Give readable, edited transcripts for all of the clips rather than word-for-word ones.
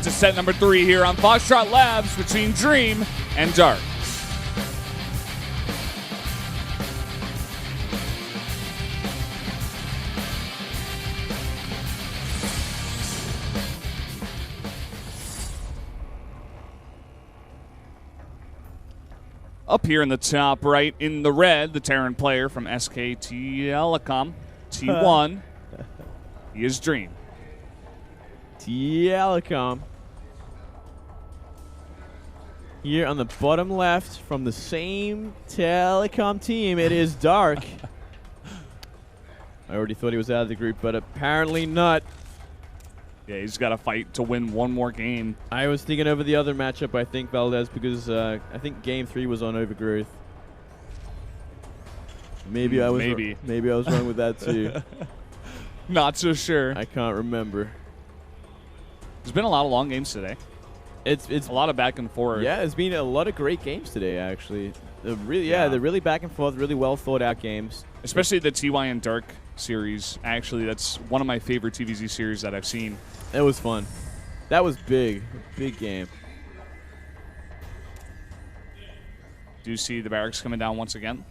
to set number 3 here on Foxtrot Labs between Dream and Dark. Up here in the top right, in the red, the Terran player from SK Telecom, T1. He is Dream. Telecom. Here on the bottom left, from the same Telecom team, it is Dark. I already thought he was out of the group, but apparently not. Yeah, he's got to fight to win one more game. I was thinking over the other matchup, I think, Valdez, because I think Game 3 was on Overgrowth. Maybe I was wrong with that too. Not so sure. I can't remember. There's been a lot of long games today. It's a lot of back and forth. Yeah, there's been a lot of great games today, actually. They're really back and forth, really well thought out games. Especially the TY and Dark series. Actually, that's one of my favorite TVZ series that I've seen. It was fun. That was big game. Do see the barracks coming down once again,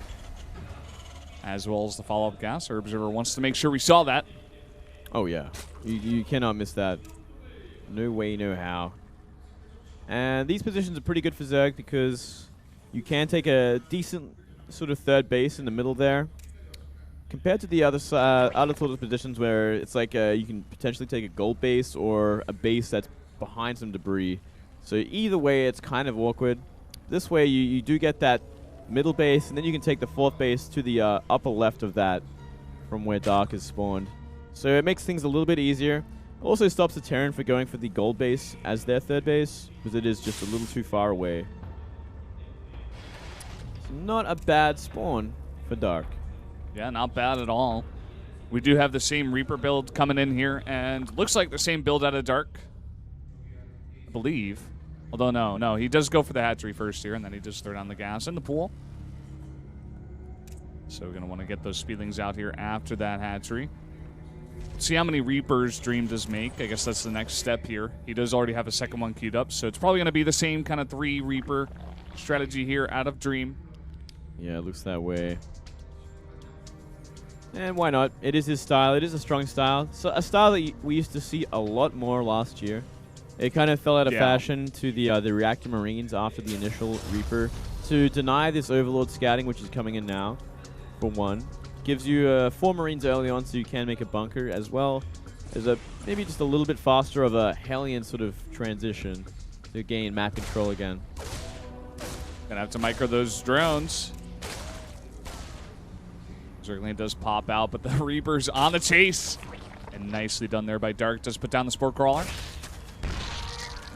as well as the follow-up gas. Our observer wants to make sure we saw that. Oh yeah, you cannot miss that. No way, no how. And these positions are pretty good for Zerg because you can take a decent sort of third base in the middle there, compared to the other sort of positions where it's like you can potentially take a gold base or a base that's behind some debris. So either way, it's kind of awkward. This way, you do get that middle base, and then you can take the fourth base to the upper left of that from where Dark is spawned. So it makes things a little bit easier. Also stops the Terran for going for the gold base as their third base, because it is just a little too far away. It's not a bad spawn for Dark. Yeah, not bad at all. We do have the same Reaper build coming in here, and looks like the same build out of Dark, I believe. Although, no, he does go for the hatchery first here, and then he does throw down the gas in the pool. So we're going to want to get those speedlings out here after that hatchery. See how many Reapers Dream does make. I guess that's the next step here. He does already have a second one queued up, so it's probably going to be the same kind of 3 Reaper strategy here out of Dream. Yeah, it looks that way. And why not? It is his style. It is a strong style. So a style that we used to see a lot more last year. It kind of fell out of fashion to the Reactor Marines after the initial Reaper. To deny this Overlord scouting, which is coming in now, for one. Gives you 4 Marines early on, so you can make a bunker, as well as maybe just a little bit faster of a Hellion sort of transition to gain map control again. Gonna have to micro those drones. Certainly does pop out, but the Reaper's on the chase. And nicely done there by Dark. Does put down the Sport Crawler.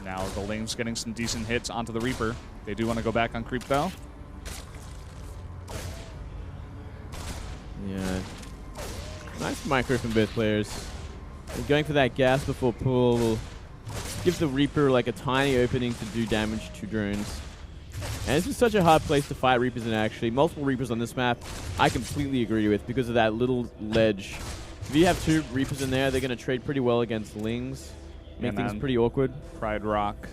Now the lane's getting some decent hits onto the Reaper. They do want to go back on creep, though. Yeah. Nice micro from both players. And going for that gas before pull will give the Reaper like a tiny opening to do damage to drones. And this is such a hard place to fight Reapers in, actually. Multiple Reapers on this map, I completely agree with because of that little ledge. If you have 2 Reapers in there, they're going to trade pretty well against Lings. Make things pretty awkward. Pride Rock.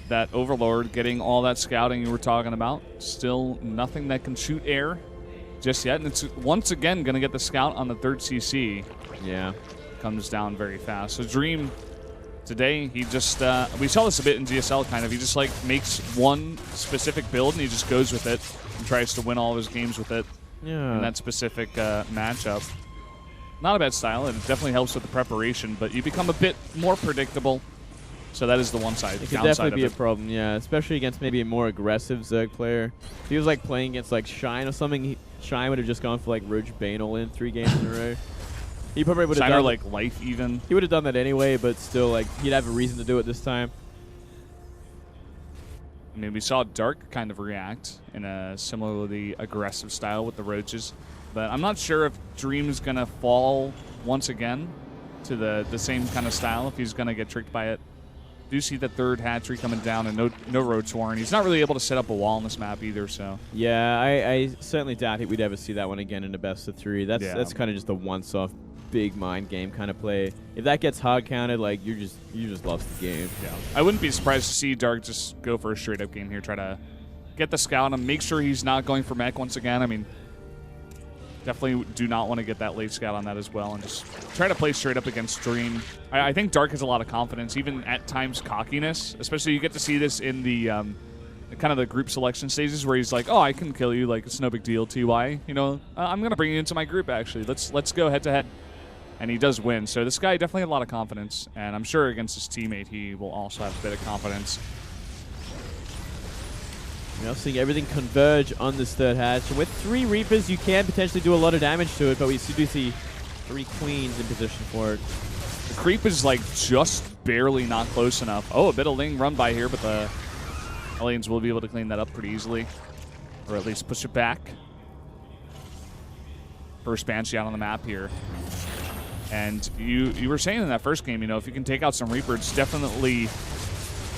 That Overlord getting all that scouting you were talking about. Still nothing that can shoot air just yet. And it's once again going to get the scout on the 3rd CC. Yeah. Comes down very fast. So Dream today, he just, we saw this a bit in GSL kind of. He just like makes one specific build and he just goes with it and tries to win all of his games with it in that specific matchup. Not a bad style, and it definitely helps with the preparation, but you become a bit more predictable. So that is the one side. It could definitely be a problem, yeah, especially against maybe a more aggressive Zerg player. If he was like playing against like Shine or something, Shine would have just gone for like Roach Bane all in 3 games in a row. He probably would have done like Life even. He would have done that anyway, but still, like he'd have a reason to do it this time. I mean, we saw Dark kind of react in a similarly aggressive style with the Roaches, but I'm not sure if Dream's going to fall once again to the same kind of style, if he's going to get tricked by it. Do see the 3rd hatchery coming down and no Roach Warren. He's not really able to set up a wall on this map either, so. Yeah, I certainly doubt we'd ever see that one again in a best of 3. That's kind of just a once-off big mind game kind of play. If that gets hard counted, like you just lost the game. Yeah, I wouldn't be surprised to see Dark just go for a straight up game here, try to get the scout and make sure he's not going for mech once again. I mean, definitely do not want to get that late scout on that as well, and just try to play straight up against Dream. I think Dark has a lot of confidence, even at times cockiness. Especially you get to see this in the kind of the group selection stages where he's like, "Oh, I can kill you. Like it's no big deal, TY. You know, I'm gonna bring you into my group. Actually, let's go head to head." And he does win. So this guy definitely had a lot of confidence, and I'm sure against his teammate he will also have a bit of confidence. We're now seeing everything converge on this third hatch. And with 3 Reapers, you can potentially do a lot of damage to it, but we do see 3 Queens in position for it. The creep is like just barely not close enough. Oh, a bit of Ling run by here, but the aliens will be able to clean that up pretty easily, or at least push it back. First Banshee out on the map here. And you were saying in that first game, you know, if you can take out some Reaper, it's definitely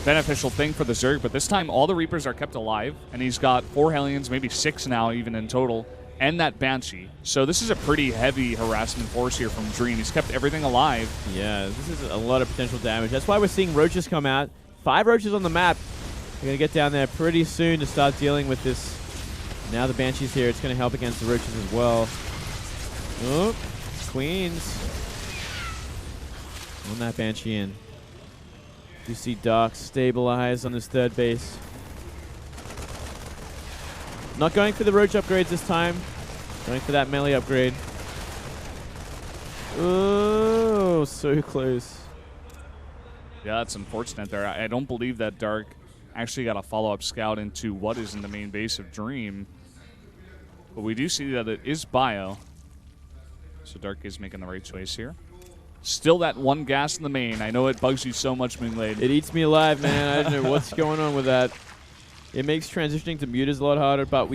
beneficial thing for the Zerg, but this time all the Reapers are kept alive, and he's got 4 Hellions, maybe 6 now even in total, and that Banshee. So this is a pretty heavy harassment force here from Dream. He's kept everything alive. Yeah, this is a lot of potential damage. That's why we're seeing Roaches come out. 5 Roaches on the map. They're going to get down there pretty soon to start dealing with this. Now the Banshee's here. It's going to help against the Roaches as well. Oh, Queens. On that Banshee in. You see Dark stabilize on his third base. Not going for the Roach upgrades this time. Going for that melee upgrade. Oh, so close. Yeah, that's unfortunate there. I don't believe that Dark actually got a follow-up scout into what is in the main base of Dream. But we do see that it is bio. So Dark is making the right choice here. Still that 1 gas in the main. I know it bugs you so much, Moonglade. It eats me alive, man. I don't know what's going on with that. It makes transitioning to mutas a lot harder, but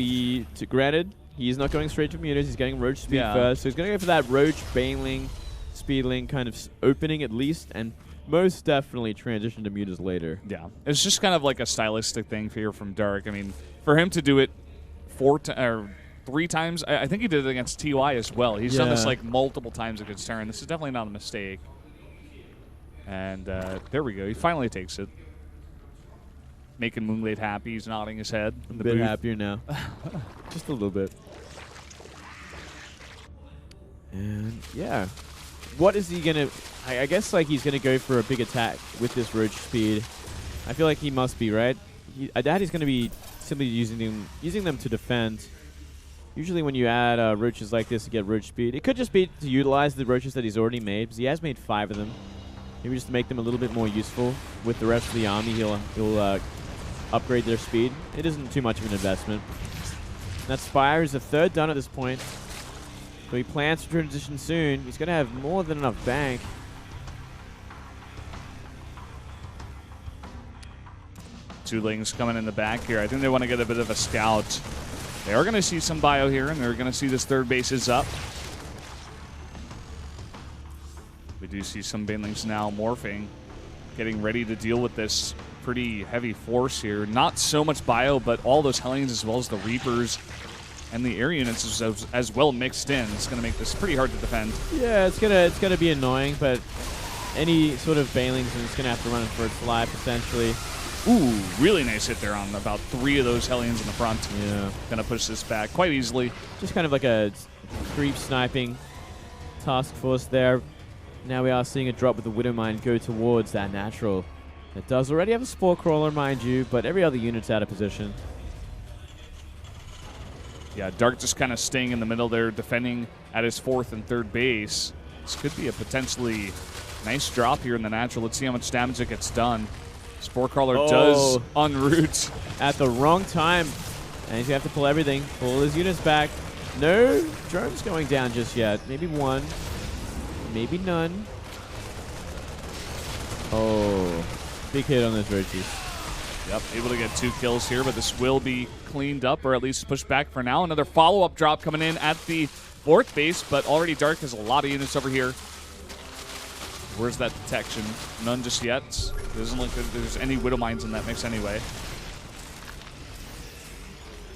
granted, he's not going straight to mutas. He's getting Roach speed first. So he's going to go for that Roach, Baneling, Speedling kind of opening at least, and most definitely transition to mutas later. Yeah. It's just kind of like a stylistic thing here from Dark. I mean, for him to do it 3 times. I think he did it against TY as well. He's done this like multiple times against Terran. This is definitely not a mistake. And there we go. He finally takes it. Making Moonglade happy. He's nodding his head. A bit happier now. Just a little bit. And yeah. What is he going to... I guess like he's going to go for a big attack with this Roach speed. I feel like he must be, right? I doubt he's going to be simply using them to defend. Usually when you add Roaches like this to get Roach speed, it could just be to utilize the Roaches that he's already made, because he has made 5 of them. Maybe just to make them a little bit more useful with the rest of the army, he'll upgrade their speed. It isn't too much of an investment. And that Spire is the 3rd done at this point. So he plans to transition soon. He's going to have more than enough bank. Two Lings coming in the back here. I think they want to get a bit of a scout. They are going to see some bio here, and they're going to see this third base is up. We do see some Banelings now morphing, getting ready to deal with this pretty heavy force here. Not so much bio, but all those Hellions as well as the Reapers and the air units as well mixed in. It's going to make this pretty hard to defend. Yeah, it's gonna be annoying, but any sort of Banelings is just going to have to run it for its life, essentially. Ooh, really nice hit there on about 3 of those Hellions in the front. Yeah. Gonna push this back quite easily. Just kind of like a creep sniping task force there. Now we are seeing a drop with the Widowmine go towards that natural. It does already have a Spore Crawler, mind you, but every other unit's out of position. Yeah, Dark just kind of staying in the middle there, defending at his 4th and 3rd base. This could be a potentially nice drop here in the natural. Let's see how much damage it gets done. Spore Crawler does unroot. At the wrong time. And he's going to have to pull everything. Pull his units back. No drones going down just yet. Maybe 1. Maybe none. Oh. Big hit on those Roaches. Yep, able to get 2 kills here, but this will be cleaned up or at least pushed back for now. Another follow-up drop coming in at the 4th base, but already Dark has a lot of units over here. Where's that detection? None just yet. Doesn't look like there's any Widow Mines in that mix anyway.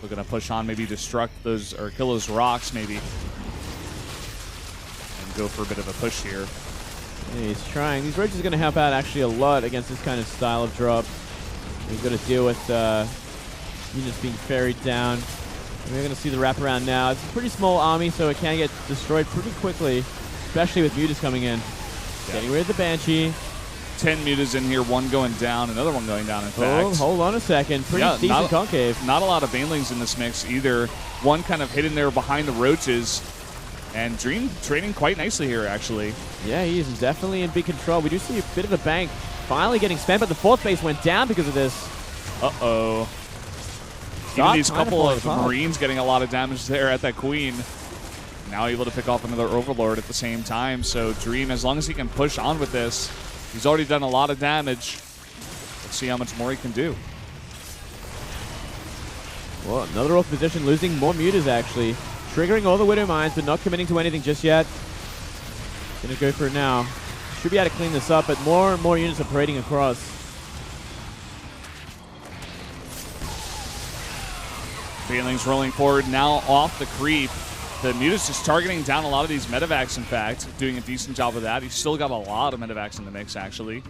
We're going to push on, maybe destruct those or kill those rocks maybe. And go for a bit of a push here. Yeah, he's trying. These roaches are going to help out actually a lot against this kind of style of drop. We've got to deal with units being ferried down. We're going to see the wraparound now. It's a pretty small army, so it can get destroyed pretty quickly, especially with mutas coming in. Yeah. Getting rid of the Banshee. 10 mutas in here, one going down, another one going down, in fact. Oh, hold on a second. Pretty decent concave. Not a lot of banelings in this mix either. One kind of hidden there behind the roaches. And Dream trading quite nicely here, actually. Yeah, he is definitely in big control. We do see a bit of a bank finally getting spent, but the fourth base went down because of this. Uh-oh. Even these couple of Marines getting a lot of damage there at that Queen. Now able to pick off another Overlord at the same time. So Dream, as long as he can push on with this, he's already done a lot of damage. Let's see how much more he can do. Well, another off position, losing more mutas actually. Triggering all the Widow Mines, but not committing to anything just yet. Gonna go for it now. Should be able to clean this up, but more and more units are parading across. Banelings rolling forward now off the creep. The Mutas just targeting down a lot of these medevacs, in fact, doing a decent job of that. He's still got a lot of medevacs in the mix, actually.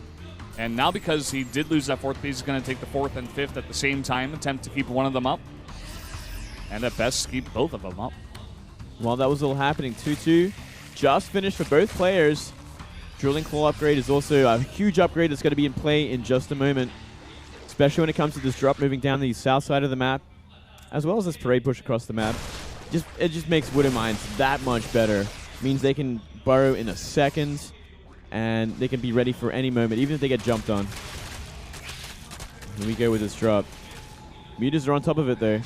And now because he did lose that fourth piece, he's going to take the fourth and fifth at the same time, attempt to keep one of them up. And at best, keep both of them up. While that was all happening, 2-2 just finished for both players. Drilling Claw upgrade is also a huge upgrade that's going to be in play in just a moment, especially when it comes to this drop moving down the south side of the map, as well as this parade push across the map. It just makes Widow Mines that much better. Means they can burrow in a second, and they can be ready for any moment, even if they get jumped on. Here we go with this drop. Mutas are on top of it, though.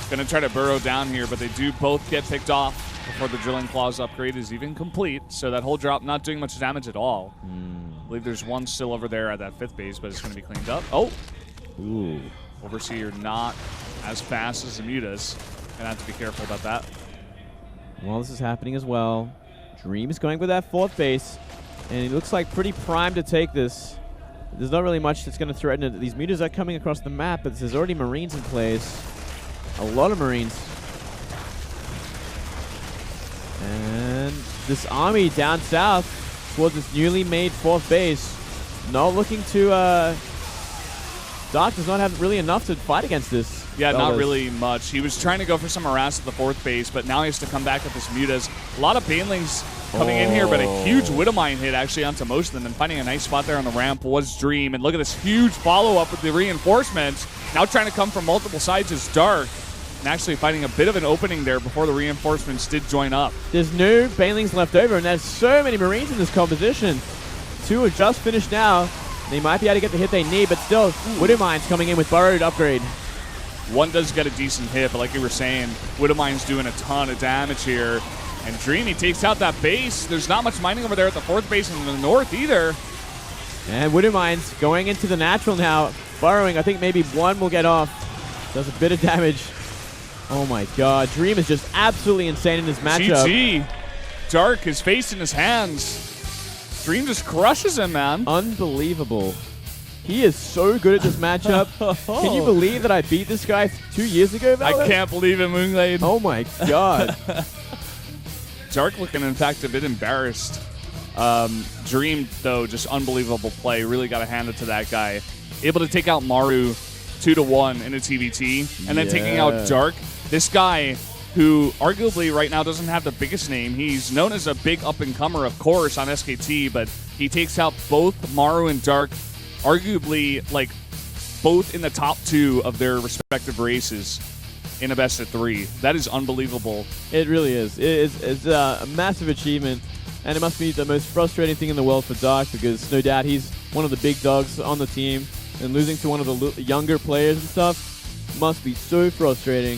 Going to try to burrow down here, but they do both get picked off before the Drilling Claws upgrade is even complete. So that whole drop not doing much damage at all. I believe there's one still over there at that fifth base, but it's going to be cleaned up. Oh! Ooh. Overseer not as fast as the Mutas. Gonna have to be careful about that. While this is happening as well, Dream is going with that fourth base, and he looks like pretty primed to take this. There's not really much that's going to threaten it. These Mutas are coming across the map, but there's already Marines in place. A lot of Marines. And this army down south towards this newly made fourth base, not looking to... Dark does not have really enough to fight against this. Yeah, not really much. He was trying to go for some harass at the fourth base, but now he has to come back with his Mutas. A lot of Banelings coming in here, but a huge Widow Mine hit actually onto most of them, and finding a nice spot there on the ramp was Dream. And look at this huge follow-up with the reinforcements. Now trying to come from multiple sides is Dark, and actually finding a bit of an opening there before the reinforcements did join up. There's no Banelings left over, and there's so many Marines in this composition. Two are just finished now. They might be able to get the hit they need, but still, Widow Mines coming in with burrowed upgrade. One does get a decent hit, but like you were saying, Widow Mines doing a ton of damage here. And Dreamy takes out that base. There's not much mining over there at the fourth base in the north either. And Widow Mines going into the natural now, burrowing. I think maybe one will get off. Does a bit of damage. Oh my god, Dream is just absolutely insane in this matchup. GG. Dark, his face in his hands. Dream just crushes him, man. Unbelievable. He is so good at this matchup. Can you believe that I beat this guy 2 years ago, Velvet? I can't believe it, Moonglade. Oh my god. Dark looking, in fact, a bit embarrassed. Dream, though, just unbelievable play. Really got to hand it to that guy. Able to take out Maru 2-1 in a TVT, and then taking out Dark. This guy, who arguably right now doesn't have the biggest name. He's known as a big up-and-comer, of course, on SKT, but he takes out both Maru and Dark, arguably, like, both in the top two of their respective races in a best-of-3. That is unbelievable. It really is. It's a massive achievement, and it must be the most frustrating thing in the world for Dark, because no doubt he's one of the big dogs on the team, and losing to one of the younger players and stuff must be so frustrating.